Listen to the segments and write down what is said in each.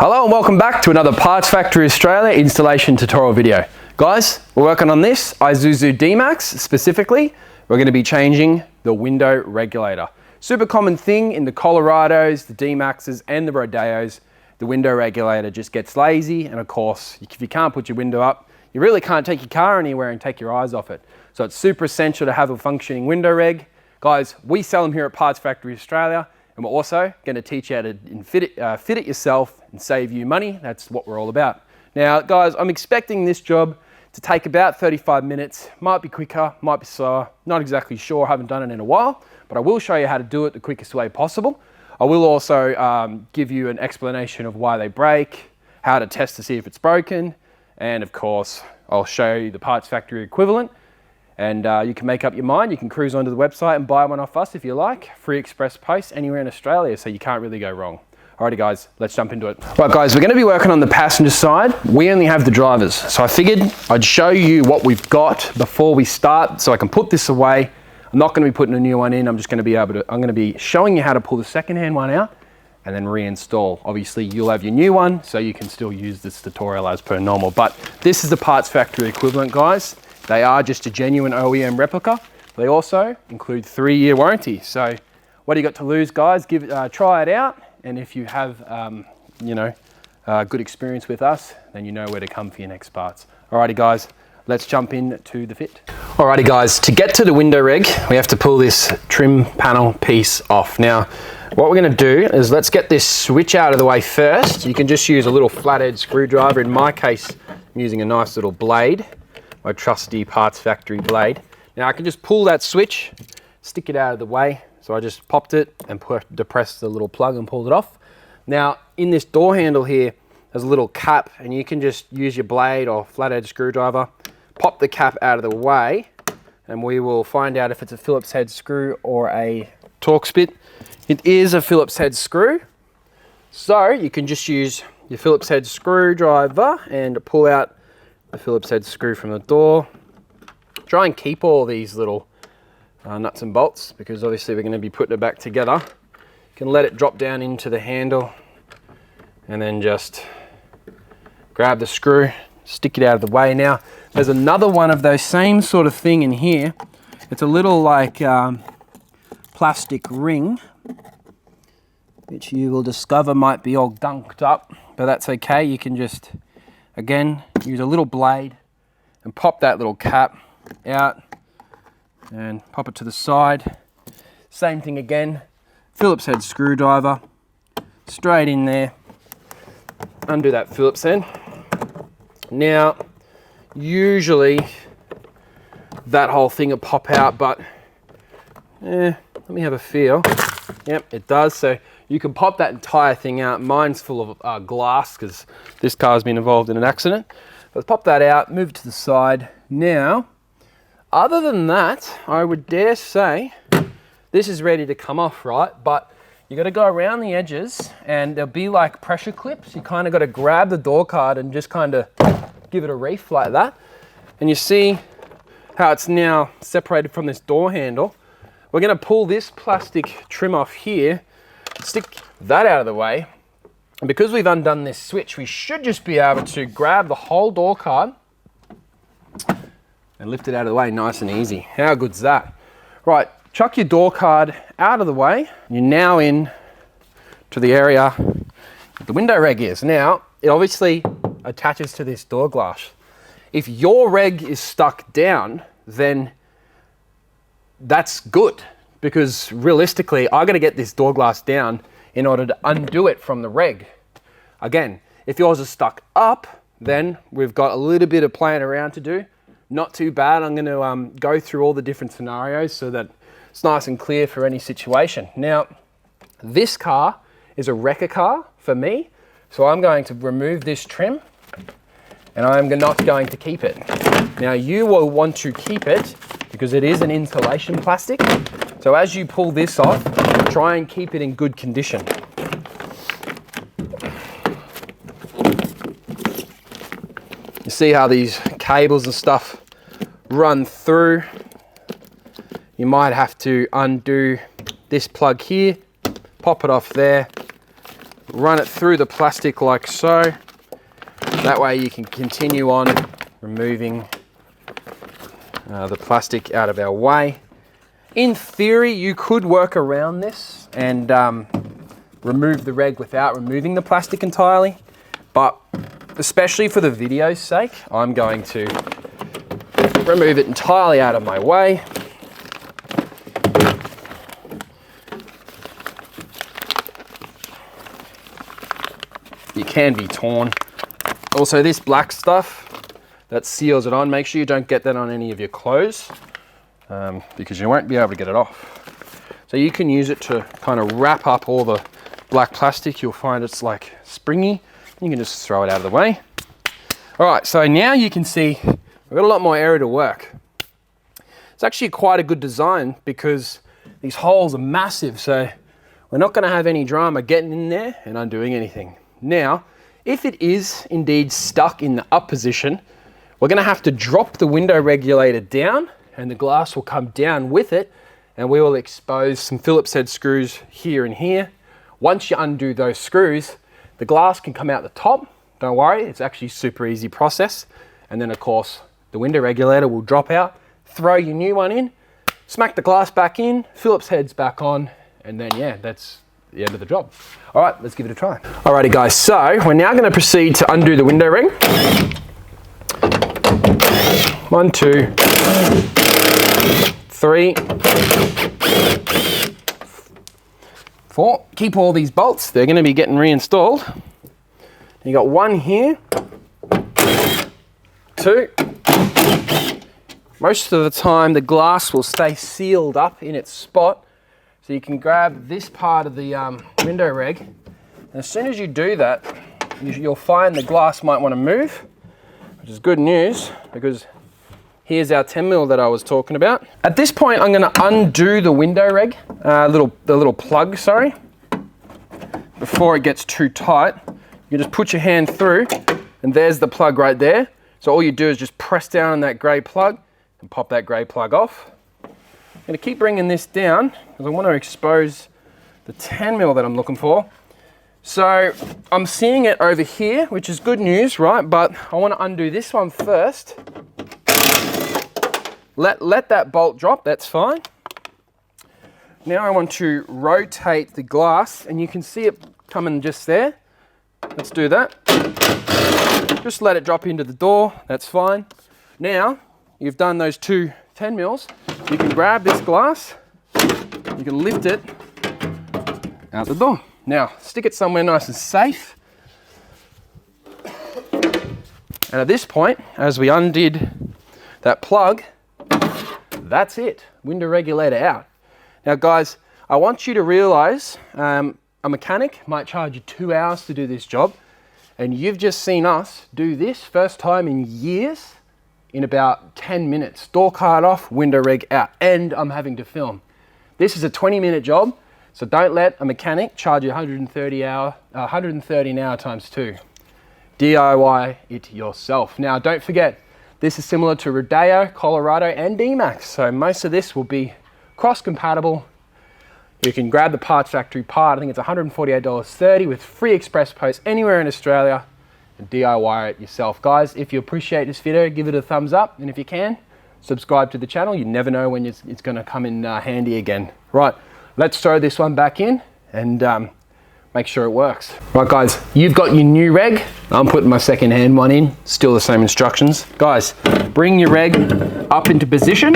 Hello and welcome back to another Parts Factory Australia installation tutorial video. Guys, we're working on this Isuzu D-Max specifically. We're going to be changing the window regulator. Super common thing in the Colorados, the D-Maxes and the Rodeos. The window regulator just gets lazy, and of course, if you can't put your window up, you really can't take your car anywhere and take your eyes off it. So it's super essential to have a functioning window reg. Guys, we sell them here at Parts Factory Australia. And we're also going to teach you how to fit it yourself and save you money. That's what we're all about. Now, guys, I'm expecting this job to take about 35 minutes. Might be quicker, might be slower. Not exactly sure. Haven't done it in a while, but I will show you how to do it the quickest way possible. I will also give you an explanation of why they break, how to test to see if it's broken, and of course, I'll show you the Parts Factory equivalent. And you can make up your mind. You can cruise onto the website and buy one off us if you like. Free express post anywhere in Australia, so you can't really go wrong. Alrighty guys, let's jump into it. Right guys, we're going to be working on the passenger side. We only have the drivers. So I figured I'd show you what we've got before we start so I can put this away. I'm not going to be putting a new one in. I'm going to be showing you how to pull the secondhand one out and then reinstall. Obviously you'll have your new one, so you can still use this tutorial as per normal. But this is the Parts Factory equivalent, guys. They are just a genuine OEM replica. They also include 3-year warranty. So what do you got to lose, guys? Try it out. And if you have, good experience with us, then you know where to come for your next parts. Alrighty, guys, let's jump into the fit. Alrighty, guys, to get to the window reg, we have to pull this trim panel piece off. Now, what we're going to do is let's get this switch out of the way first. You can just use a little flathead screwdriver. In my case, I'm using a nice little blade. My trusty Parts Factory blade. Now I can just pull that switch, stick it out of the way. So I just popped it and depressed the little plug and pulled it off. Now in this door handle here, there's a little cap, and you can just use your blade or flathead screwdriver, pop the cap out of the way, and we will find out if it's a Phillips head screw or a Torx bit. It is a Phillips head screw. So you can just use your Phillips head screwdriver and pull out the Phillips head screw from the door. Try and keep all these little nuts and bolts, because obviously we're going to be putting it back together. You can let it drop down into the handle and then just grab the screw, stick it out of the way. Now there's another one of those same sort of thing in here. It's a little like plastic ring, which you will discover might be all gunked up, but that's okay. You can just again use a little blade and pop that little cap out and pop it to the side. Same thing again, Phillips head screwdriver straight in there, undo that Phillips head. Now usually that whole thing will pop out, but let me have a feel. Yep, it does. So you can pop that entire thing out. Mine's full of glass because this car's been involved in an accident. Let's pop that out, move it to the side. Now, other than that, I would dare say this is ready to come off, right? But you got to go around the edges, and there'll be like pressure clips. You kind of got to grab the door card and just kind of give it a reef like that. And you see how it's now separated from this door handle. We're going to pull this plastic trim off here, stick that out of the way, and because we've undone this switch, we should just be able to grab the whole door card and lift it out of the way nice and easy. How good's that? Right, chuck your door card out of the way. You're now in to the area the window reg is. Now, it obviously attaches to this door glass. If your reg is stuck down, then that's good, because realistically I got to get this door glass down in order to undo it from the reg. Again, if yours is stuck up, then we've got a little bit of playing around to do. Not too bad. I'm going to go through all the different scenarios so that it's nice and clear for any situation. Now, this car is a wrecker car for me, so I'm going to remove this trim and I'm not going to keep it. Now you will want to keep it because it is an insulation plastic. So as you pull this off, try and keep it in good condition. You see how these cables and stuff run through. You might have to undo this plug here, pop it off there, run it through the plastic like so. That way you can continue on removing the plastic out of our way. In theory, you could work around this and remove the reg without removing the plastic entirely, but especially for the video's sake, I'm going to remove it entirely out of my way. You can be torn. Also, this black stuff that seals it on, make sure you don't get that on any of your clothes because you won't be able to get it off. So you can use it to kind of wrap up all the black plastic. You'll find it's like springy. You can just throw it out of the way. All right, so now you can see we've got a lot more area to work. It's actually quite a good design because these holes are massive, so we're not going to have any drama getting in there and undoing anything. Now, if it is indeed stuck in the up position, we're going to have to drop the window regulator down and the glass will come down with it, and we will expose some Phillips head screws here and here. Once you undo those screws, the glass can come out the top. Don't worry, it's actually a super easy process. And then of course, the window regulator will drop out, throw your new one in, smack the glass back in, Phillips heads back on, and then yeah, that's the end of the job. All right, let's give it a try. Alrighty guys, so we're now going to proceed to undo the window ring. 1, 2, 3, 4. Keep all these bolts, they're going to be getting reinstalled. You got 1 here, 2. Most of the time the glass will stay sealed up in its spot, so you can grab this part of the window reg, and as soon as you do that, you'll find the glass might want to move, which is good news because here's our 10mm that I was talking about. At this point, I'm going to undo the window reg, the little plug, sorry, before it gets too tight. You just put your hand through, and there's the plug right there. So all you do is just press down on that grey plug and pop that grey plug off. I'm going to keep bringing this down because I want to expose the 10mm that I'm looking for. So I'm seeing it over here, which is good news, right? But I want to undo this one first. Let that bolt drop, that's fine. Now I want to rotate the glass, and you can see it coming just there. Let's do that. Just let it drop into the door, that's fine. Now, you've done those 2 10mm, you can grab this glass, you can lift it out the door. Now, stick it somewhere nice and safe. And at this point, as we undid that plug, that's it, window regulator out. Now guys, I want you to realize a mechanic might charge you 2 hours to do this job, and you've just seen us do this first time in years in about 10 minutes. Door card off, window reg out, and I'm having to film. This is a 20-minute job, so don't let a mechanic charge you 130 an hour times 2. DIY it yourself. Now don't forget, this is similar to Rodeo, Colorado, and D-Max, so most of this will be cross-compatible. You can grab the Parts Factory part, I think it's $148.30 with free express post anywhere in Australia, and DIY it yourself. Guys, if you appreciate this video, give it a thumbs up, and if you can, subscribe to the channel. You never know when it's going to come in handy again. Right, let's throw this one back in and make sure it works. Right guys, you've got your new reg. I'm putting my second-hand one in, still the same instructions. Guys, bring your reg up into position,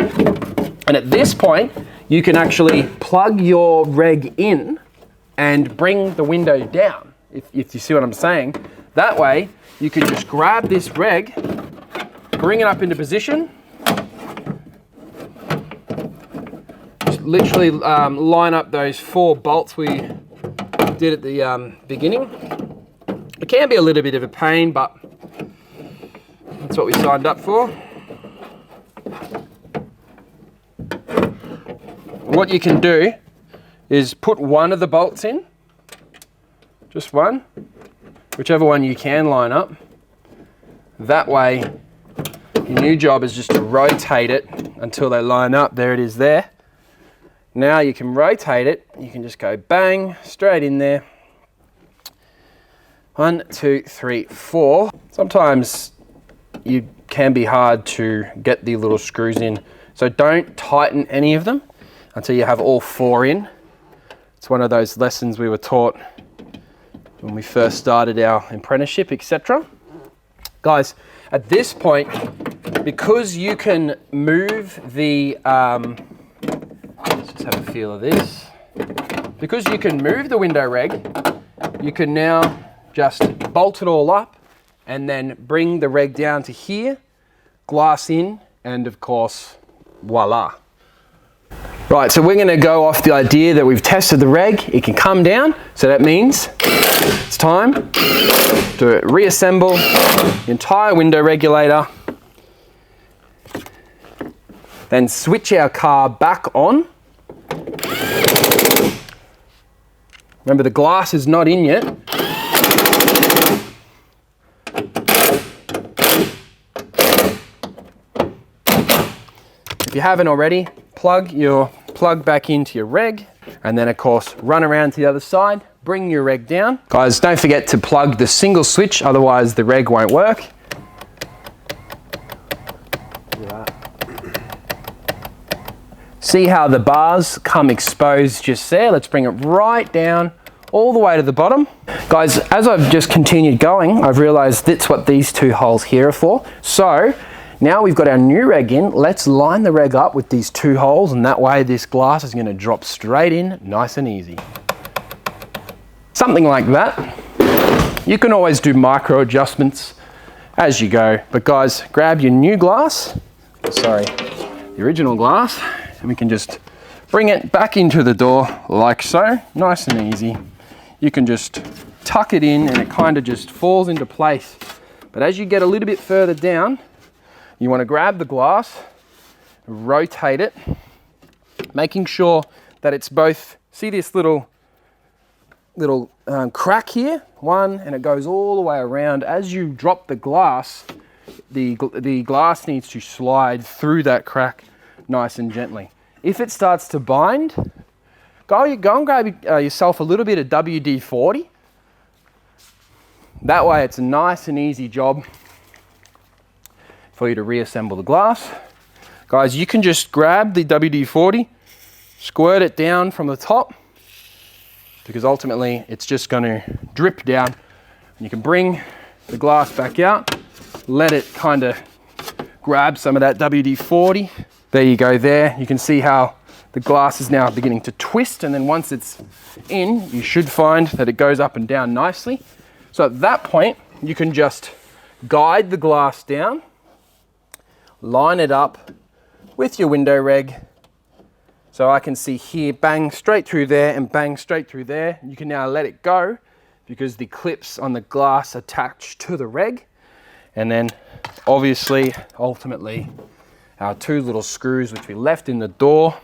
and at this point, you can actually plug your reg in and bring the window down, if you see what I'm saying. That way, you can just grab this reg, bring it up into position, just literally line up those 4 bolts we did at the beginning. It can be a little bit of a pain, but that's what we signed up for. What you can do is put one of the bolts in, just one, whichever one you can line up. That way, your new job is just to rotate it until they line up. There it is there. Now you can rotate it, you can just go bang, straight in there. 1, 2, 3, 4. Sometimes you can be hard to get the little screws in, so don't tighten any of them until you have all 4 in. It's one of those lessons we were taught when we first started our apprenticeship, etc. Guys, at this point, because you can move the, let's just have a feel of this. Because you can move the window reg, you can now just bolt it all up and then bring the reg down to here, glass in, and of course, voila. Right, so we're gonna go off the idea that we've tested the reg, it can come down, so that means it's time to reassemble the entire window regulator, then switch our car back on. Remember, the glass is not in yet. If you haven't already, plug your plug back into your reg, and then of course run around to the other side, bring your reg down. Guys, don't forget to plug the single switch, otherwise the reg won't work. See how the bars come exposed just there? Let's bring it right down all the way to the bottom. Guys, as I've just continued going, I've realized that's what these 2 holes here are for. So now we've got our new reg in, let's line the reg up with these 2 holes, and that way this glass is going to drop straight in nice and easy. Something like that. You can always do micro adjustments as you go, but guys, grab your new glass, sorry, the original glass, and we can just bring it back into the door like so, nice and easy. You can just tuck it in and it kind of just falls into place. But as you get a little bit further down, you want to grab the glass, rotate it, making sure that it's both, see this little crack here, one, and it goes all the way around. As you drop the glass, the glass needs to slide through that crack nice and gently. If it starts to bind, go and grab yourself a little bit of WD-40. That way it's a nice and easy job for you to reassemble the glass. Guys, you can just grab the WD-40, squirt it down from the top, because ultimately it's just going to drip down. And you can bring the glass back out, let it kind of grab some of that WD-40. There you go there. You can see how the glass is now beginning to twist, and then once it's in, you should find that it goes up and down nicely. So at that point, you can just guide the glass down, line it up with your window reg. So I can see here, bang straight through there and bang straight through there. You can now let it go because the clips on the glass attach to the reg. And then obviously, ultimately, our 2 little screws which we left in the door,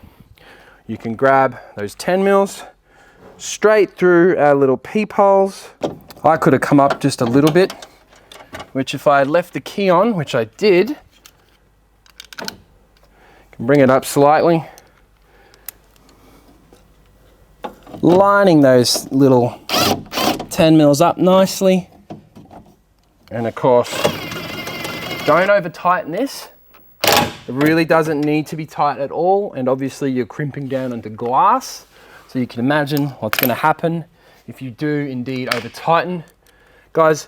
you can grab those 10 mils straight through our little peepholes. I could have come up just a little bit, which if I had left the key on, which I did, can bring it up slightly, lining those little 10 mils up nicely. And of course, don't over tighten this. It really doesn't need to be tight at all, and obviously you're crimping down onto glass, so you can imagine what's going to happen if you do indeed over tighten. Guys,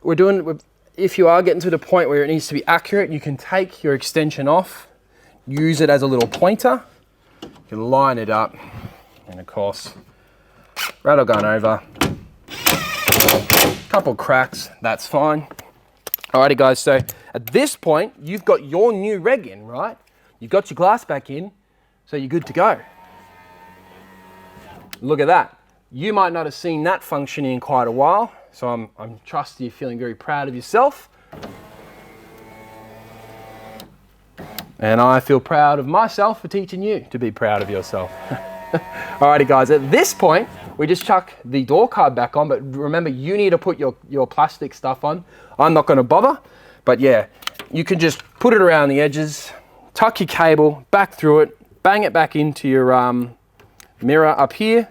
if you are getting to the point where it needs to be accurate, you can take your extension off, use it as a little pointer, you can line it up, and of course, rattle gun over, couple cracks, that's fine. Alrighty guys, so at this point, you've got your new reg in, right? You've got your glass back in, so you're good to go. Look at that. You might not have seen that functioning in quite a while, so I'm trusting you're feeling very proud of yourself. And I feel proud of myself for teaching you to be proud of yourself. Alrighty guys, at this point, we just chuck the door card back on, but remember, you need to put your plastic stuff on. I'm not going to bother, but yeah, you can just put it around the edges, tuck your cable back through it, bang it back into your mirror up here.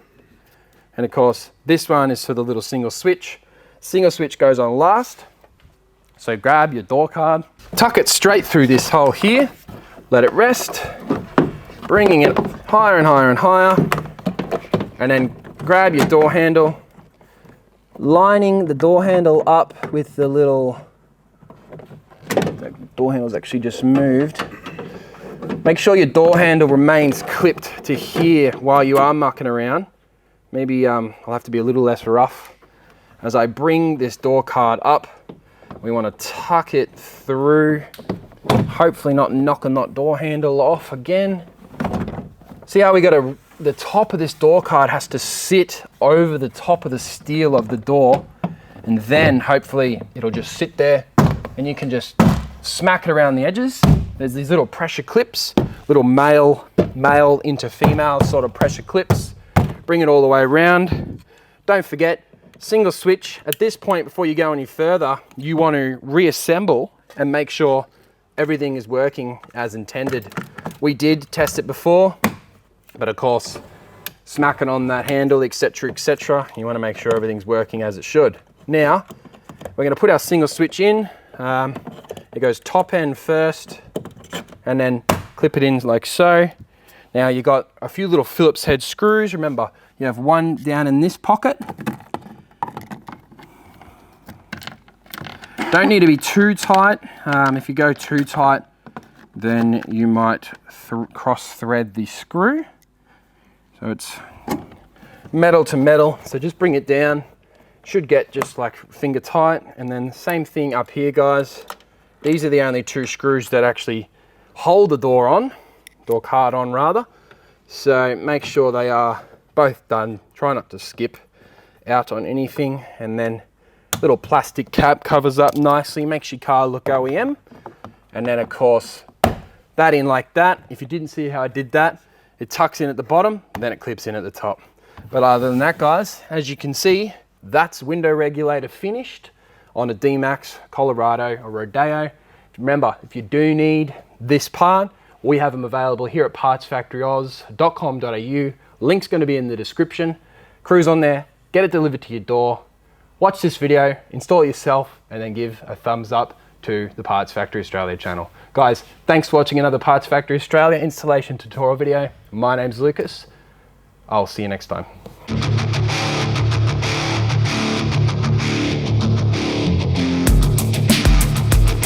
And of course, this one is for the little single switch. Single switch goes on last. So grab your door card, tuck it straight through this hole here, let it rest, bringing it higher and higher and higher, and then grab your door handle, lining the door handle up with the little, the door handle's actually just moved. Make sure your door handle remains clipped to here while you are mucking around. Maybe I'll have to be a little less rough. As I bring this door card up, we want to tuck it through, hopefully not knocking that door handle off again. See how we got the top of this door card has to sit over the top of the steel of the door, and then hopefully it'll just sit there and you can just smack it around the edges. There's these little pressure clips, little male into female sort of pressure clips. Bring it all the way around. Don't forget, single switch. At this point, before you go any further, you want to reassemble and make sure everything is working as intended. We did test it before, but of course, smacking on that handle, etc., etc., you want to make sure everything's working as it should. Now, we're going to put our single switch in. It goes top end first, and then clip it in like so. Now you got a few little Phillips head screws. Remember, you have one down in this pocket. Don't need to be too tight. If you go too tight, then you might cross thread the screw. So it's metal to metal. So just bring it down. Should get just like finger tight. And then same thing up here, guys. These are the only two screws that actually hold the door on. Door card on rather. So make sure they are both done. Try not to skip out on anything. And then little plastic cap covers up nicely, makes your car look OEM. And then of course, that in like that. If you didn't see how I did that, it tucks in at the bottom, and then it clips in at the top. But other than that, guys, as you can see, that's window regulator finished on a D-Max, Colorado, or Rodeo. Remember, if you do need this part, we have them available here at partsfactoryoz.com.au. Link's going to be in the description. Cruise on there, get it delivered to your door. Watch this video, install it yourself, and then give a thumbs up to the Parts Factory Australia channel. Guys, thanks for watching another Parts Factory Australia installation tutorial video. My name's Lucas. I'll see you next time.